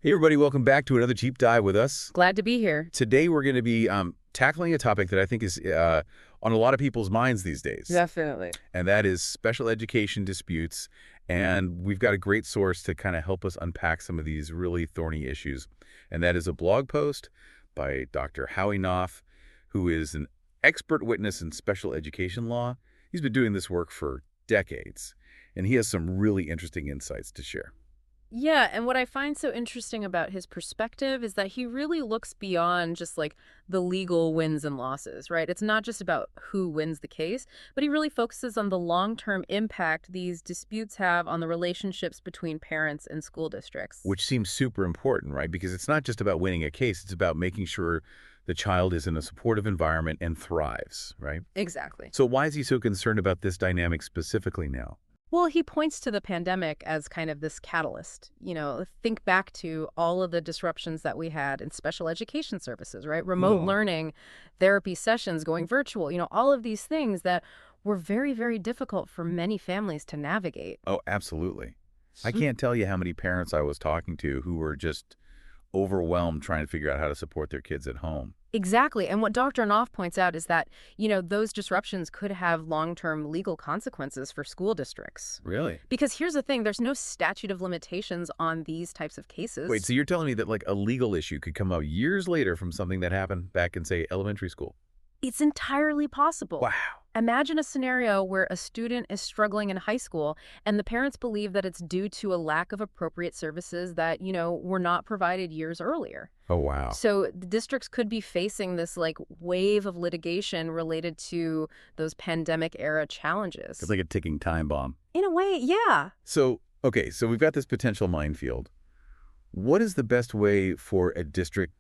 Hey everybody, welcome back to another Deep Dive with us. Glad to be here. Today we're going to be tackling a topic that I think is on a lot of people's minds these days. Definitely. And that is special education disputes. And we've got a great source to kind of help us unpack some of these really thorny issues. And that is a blog post by Dr. Howie Knoff, who is an expert witness in special education law. He's been doing this work for decades, and he has some really interesting insights to share. Yeah, and what I find so interesting about his perspective is that he really looks beyond just like the legal wins and losses, right? It's not just about who wins the case, but he really focuses on the long-term impact these disputes have on the relationships between parents and school districts. Which seems super important, right? Because it's not just about winning a case, it's about making sure the child is in a supportive environment and thrives, right? Exactly. So why is he so concerned about this dynamic specifically now? Well, he points to the pandemic as kind of this catalyst. Think back to all of the disruptions that we had in special education services, right? Remote learning, therapy sessions, going virtual, all of these things that were very, very difficult for many families to navigate. Oh, absolutely. I can't tell you how many parents I was talking to who were just overwhelmed trying to figure out how to support their kids at home. Exactly. And what Dr. Knopf points out is that, those disruptions could have long-term legal consequences for school districts. Really? Because here's the thing, there's no statute of limitations on these types of cases. Wait, so you're telling me that like a legal issue could come up years later from something that happened back in, say, elementary school? It's entirely possible. Wow. Imagine a scenario where a student is struggling in high school and the parents believe that it's due to a lack of appropriate services that, were not provided years earlier. Oh, wow. So the districts could be facing this like wave of litigation related to those pandemic era challenges. It's like a ticking time bomb. In a way, yeah. So, okay, so we've got this potential minefield. What is the best way for a district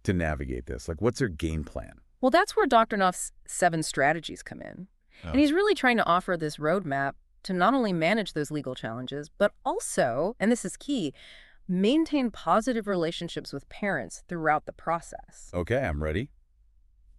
to navigate this? Like, what's their game plan? Well, that's where Dr. Knopf's 7 strategies come in. Oh. And he's really trying to offer this roadmap to not only manage those legal challenges, but also, and this is key, maintain positive relationships with parents throughout the process. Okay, I'm ready.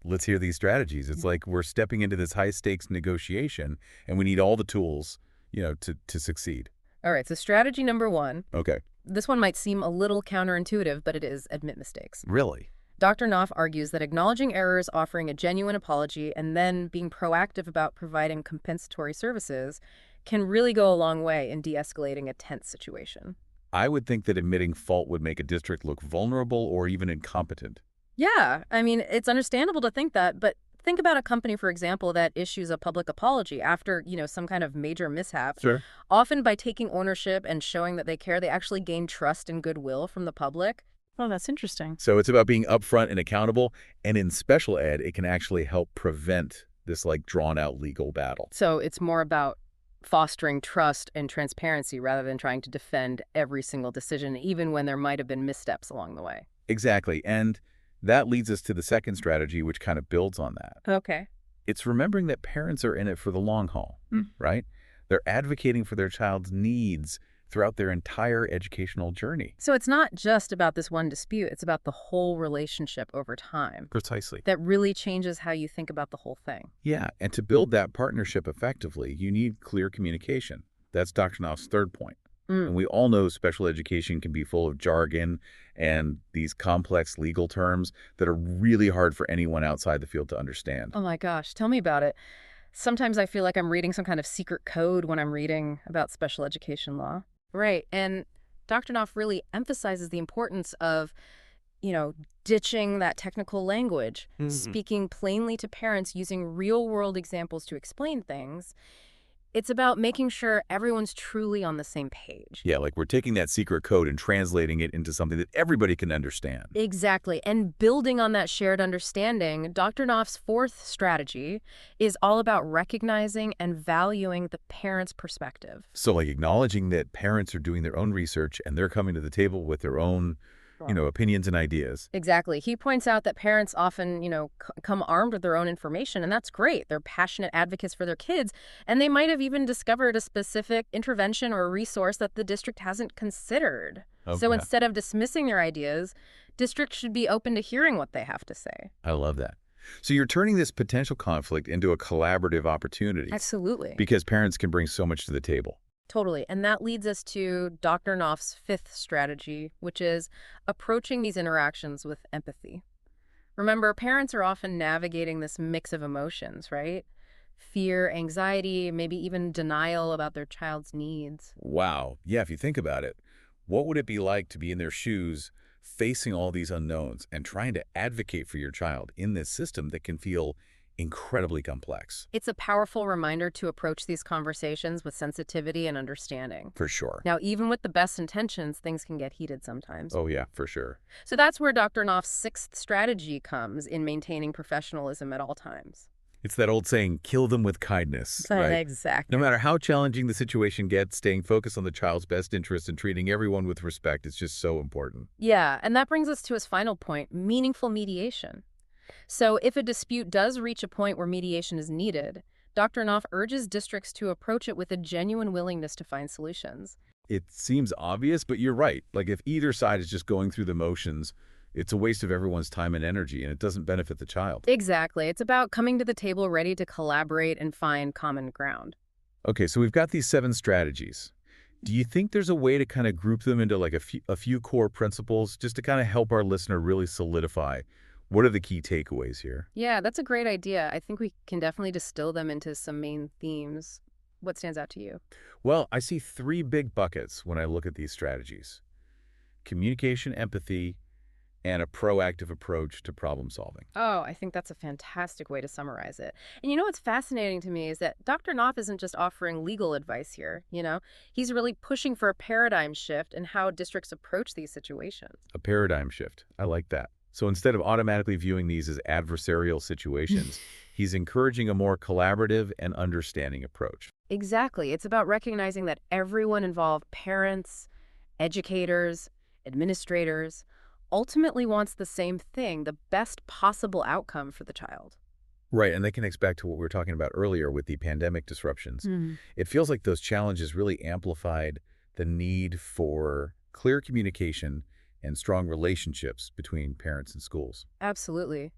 Let's hear these strategies. It's like we're stepping into this high-stakes negotiation, and we need all the tools, to succeed. All right, so strategy number 1. Okay. This one might seem a little counterintuitive, but it is admit mistakes. Really? Dr. Knopf argues that acknowledging errors, offering a genuine apology, and then being proactive about providing compensatory services can really go a long way in de-escalating a tense situation. I would think that admitting fault would make a district look vulnerable or even incompetent. Yeah, I mean, it's understandable to think that, but think about a company, for example, that issues a public apology after, some kind of major mishap. Sure. Often by taking ownership and showing that they care, they actually gain trust and goodwill from the public. Oh, that's interesting. So it's about being upfront and accountable, and in special ed, it can actually help prevent this like drawn-out legal battle. So it's more about fostering trust and transparency rather than trying to defend every single decision, even when there might have been missteps along the way. Exactly, and that leads us to the second strategy, which kind of builds on that. Okay. It's remembering that parents are in it for the long haul, right? They're advocating for their child's needs throughout their entire educational journey. So it's not just about this one dispute, it's about the whole relationship over time. Precisely. That really changes how you think about the whole thing. Yeah, and to build that partnership effectively, you need clear communication. That's Dr. Knopf's third point. And we all know special education can be full of jargon and these complex legal terms that are really hard for anyone outside the field to understand. Oh my gosh, tell me about it. Sometimes I feel like I'm reading some kind of secret code when I'm reading about special education law. Right, and Dr. Knopf really emphasizes the importance of, ditching that technical language, speaking plainly to parents, using real-world examples to explain things. It's about making sure everyone's truly on the same page. Yeah, like we're taking that secret code and translating it into something that everybody can understand. Exactly. And building on that shared understanding, Dr. Knopf's 4th strategy is all about recognizing and valuing the parent's perspective. So like acknowledging that parents are doing their own research and they're coming to the table with their own opinions and ideas. Exactly. He points out that parents often, come armed with their own information, and that's great. They're passionate advocates for their kids, and they might have even discovered a specific intervention or resource that the district hasn't considered. Okay. So instead of dismissing their ideas, districts should be open to hearing what they have to say. I love that. So you're turning this potential conflict into a collaborative opportunity. Absolutely. Because parents can bring so much to the table. Totally. And that leads us to Dr. Knopf's fifth strategy, which is approaching these interactions with empathy. Remember, parents are often navigating this mix of emotions, right? Fear, anxiety, maybe even denial about their child's needs. Wow. Yeah, if you think about it, what would it be like to be in their shoes, facing all these unknowns and trying to advocate for your child in this system that can feel incredibly complex? It's a powerful reminder to approach these conversations with sensitivity and understanding. For sure. Now, even with the best intentions, things can get heated sometimes. Oh, yeah, for sure. So that's where Dr. Knopf's sixth strategy comes in maintaining professionalism at all times. It's that old saying, kill them with kindness, right? Exactly. No matter how challenging the situation gets, staying focused on the child's best interest and treating everyone with respect is just so important. Yeah, and that brings us to his final point, meaningful mediation. So if a dispute does reach a point where mediation is needed, Dr. Knopf urges districts to approach it with a genuine willingness to find solutions. It seems obvious, but you're right. Like if either side is just going through the motions, it's a waste of everyone's time and energy, and it doesn't benefit the child. Exactly. It's about coming to the table ready to collaborate and find common ground. Okay, so we've got these 7 strategies. Do you think there's a way to kind of group them into like a few core principles just to kind of help our listener really solidify what are the key takeaways here? Yeah, that's a great idea. I think we can definitely distill them into some main themes. What stands out to you? Well, I see 3 big buckets when I look at these strategies: communication, empathy, and a proactive approach to problem solving. Oh, I think that's a fantastic way to summarize it. And you know what's fascinating to me is that Dr. Knopf isn't just offering legal advice here. He's really pushing for a paradigm shift in how districts approach these situations. A paradigm shift. I like that. So instead of automatically viewing these as adversarial situations, he's encouraging a more collaborative and understanding approach. Exactly. It's about recognizing that everyone involved, parents, educators, administrators, ultimately wants the same thing, the best possible outcome for the child. Right, and they can expect to what we were talking about earlier with the pandemic disruptions. It feels like those challenges really amplified the need for clear communication and strong relationships between parents and schools. Absolutely.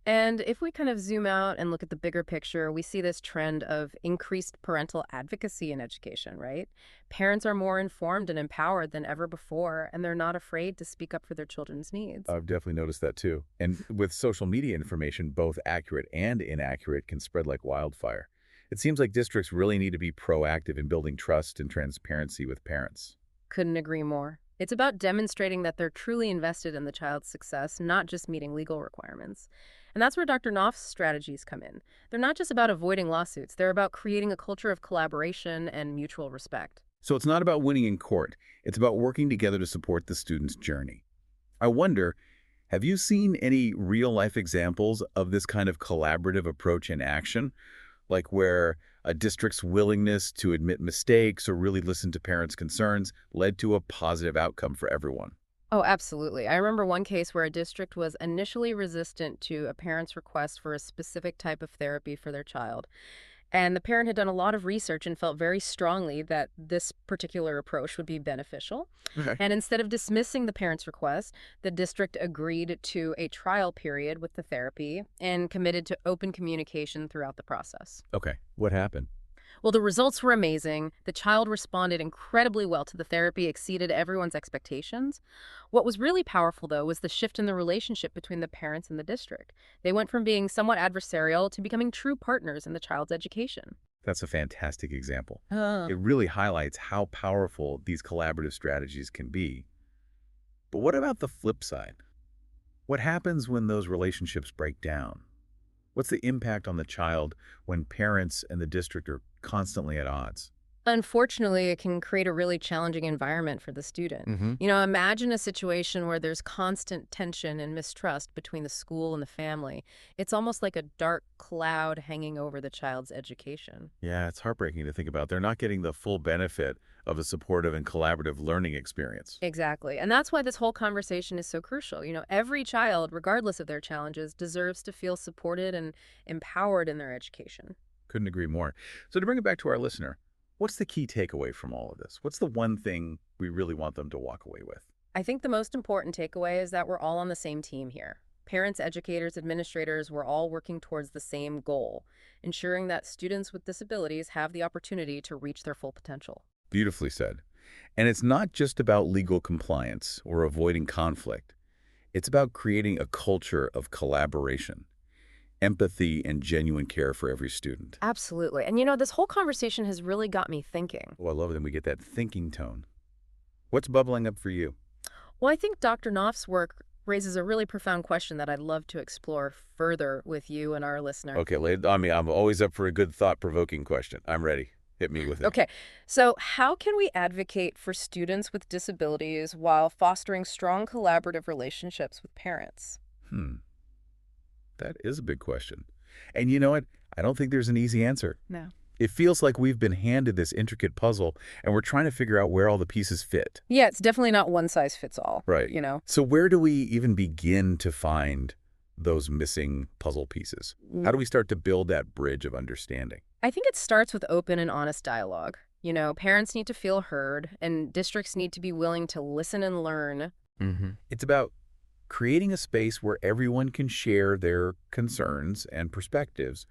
And if we kind of zoom out and look at the bigger picture, we see this trend of increased parental advocacy in education, right? Parents are more informed and empowered than ever before, and they're not afraid to speak up for their children's needs. I've definitely noticed that too. And with social media information, both accurate and inaccurate can spread like wildfire. It seems like districts really need to be proactive in building trust and transparency with parents. Couldn't agree more. It's about demonstrating that they're truly invested in the child's success, not just meeting legal requirements. And that's where Dr. Knopf's strategies come in. They're not just about avoiding lawsuits. They're about creating a culture of collaboration and mutual respect. So it's not about winning in court. It's about working together to support the student's journey. I wonder, have you seen any real-life examples of this kind of collaborative approach in action? Like where a district's willingness to admit mistakes or really listen to parents' concerns led to a positive outcome for everyone? Oh, absolutely. I remember one case where a district was initially resistant to a parent's request for a specific type of therapy for their child. And the parent had done a lot of research and felt very strongly that this particular approach would be beneficial. Okay. And instead of dismissing the parent's request, the district agreed to a trial period with the therapy and committed to open communication throughout the process. Okay, what happened? Well, the results were amazing. The child responded incredibly well to the therapy, exceeded everyone's expectations. What was really powerful, though, was the shift in the relationship between the parents and the district. They went from being somewhat adversarial to becoming true partners in the child's education. That's a fantastic example. Oh. It really highlights how powerful these collaborative strategies can be. But what about the flip side? What happens when those relationships break down? What's the impact on the child when parents and the district are constantly at odds? Unfortunately, it can create a really challenging environment for the student. Imagine a situation where there's constant tension and mistrust between the school and the family. It's almost like a dark cloud hanging over the child's education. Yeah, it's heartbreaking to think about. They're not getting the full benefit of a supportive and collaborative learning experience. Exactly. And that's why this whole conversation is so crucial. Every child, regardless of their challenges, deserves to feel supported and empowered in their education. Couldn't agree more. So to bring it back to our listener, what's the key takeaway from all of this? What's the one thing we really want them to walk away with? I think the most important takeaway is that we're all on the same team here. Parents, educators, administrators, we're all working towards the same goal, ensuring that students with disabilities have the opportunity to reach their full potential. Beautifully said. And it's not just about legal compliance or avoiding conflict. It's about creating a culture of collaboration, empathy, and genuine care for every student. Absolutely. And this whole conversation has really got me thinking. Oh, I love it when we get that thinking tone. What's bubbling up for you? Well, I think Dr. Knopf's work raises a really profound question that I'd love to explore further with you and our listener. Okay, I'm always up for a good thought-provoking question. I'm ready. Hit me with it. Okay, so how can we advocate for students with disabilities while fostering strong collaborative relationships with parents? That is a big question. And you know what? I don't think there's an easy answer. No. It feels like we've been handed this intricate puzzle, and we're trying to figure out where all the pieces fit. Yeah, it's definitely not one size fits all. Right. So where do we even begin to find those missing puzzle pieces? How do we start to build that bridge of understanding? I think it starts with open and honest dialogue. Parents need to feel heard, and districts need to be willing to listen and learn. It's about creating a space where everyone can share their concerns and perspectives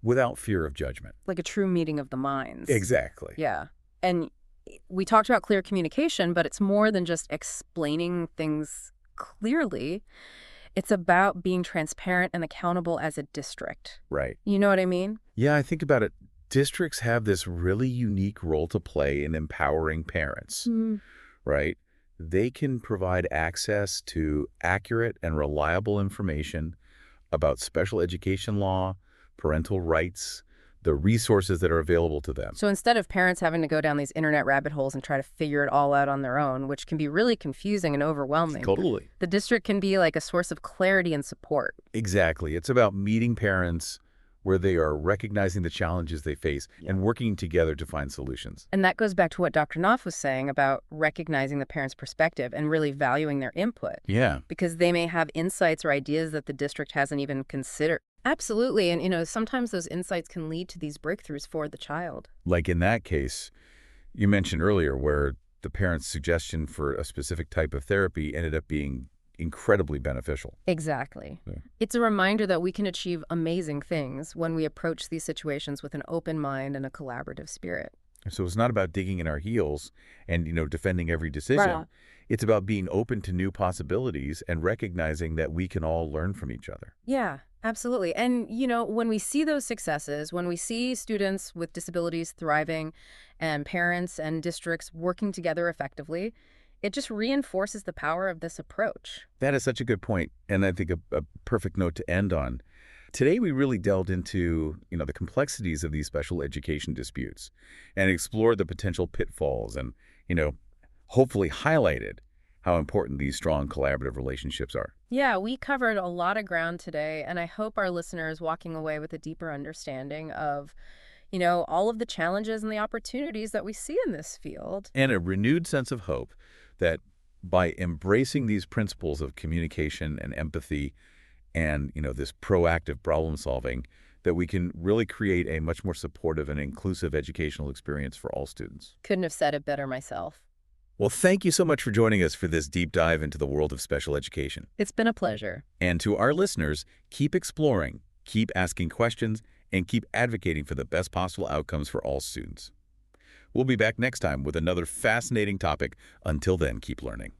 without fear of judgment. Like a true meeting of the minds. Exactly. Yeah. And we talked about clear communication, but it's more than just explaining things clearly. It's about being transparent and accountable as a district. Right. You know what I mean? Yeah, I think about it. Districts have this really unique role to play in empowering parents, right? They can provide access to accurate and reliable information about special education law, parental rights, the resources that are available to them. So instead of parents having to go down these internet rabbit holes and try to figure it all out on their own, which can be really confusing and overwhelming, Totally. the district can be like a source of clarity and support. Exactly. It's about meeting parents where they are recognizing the challenges they face and working together to find solutions. And that goes back to what Dr. Knopf was saying about recognizing the parent's perspective and really valuing their input. Yeah. Because they may have insights or ideas that the district hasn't even considered. Absolutely. And, sometimes those insights can lead to these breakthroughs for the child. Like in that case, you mentioned earlier where the parent's suggestion for a specific type of therapy ended up being incredibly beneficial. Exactly. Yeah. It's a reminder that we can achieve amazing things when we approach these situations with an open mind and a collaborative spirit. So it's not about digging in our heels and, defending every decision. Right. It's about being open to new possibilities and recognizing that we can all learn from each other. Yeah, absolutely. And, when we see those successes, when we see students with disabilities thriving and parents and districts working together effectively, it just reinforces the power of this approach. That is such a good point, and I think a perfect note to end on. Today, we really delved into, the complexities of these special education disputes and explored the potential pitfalls and, hopefully highlighted how important these strong collaborative relationships are. Yeah, we covered a lot of ground today, and I hope our listeners walking away with a deeper understanding of, all of the challenges and the opportunities that we see in this field. And a renewed sense of hope that by embracing these principles of communication and empathy and, this proactive problem solving, that we can really create a much more supportive and inclusive educational experience for all students. Couldn't have said it better myself. Well, thank you so much for joining us for this deep dive into the world of special education. It's been a pleasure. And to our listeners, keep exploring, keep asking questions, and keep advocating for the best possible outcomes for all students. We'll be back next time with another fascinating topic. Until then, keep learning.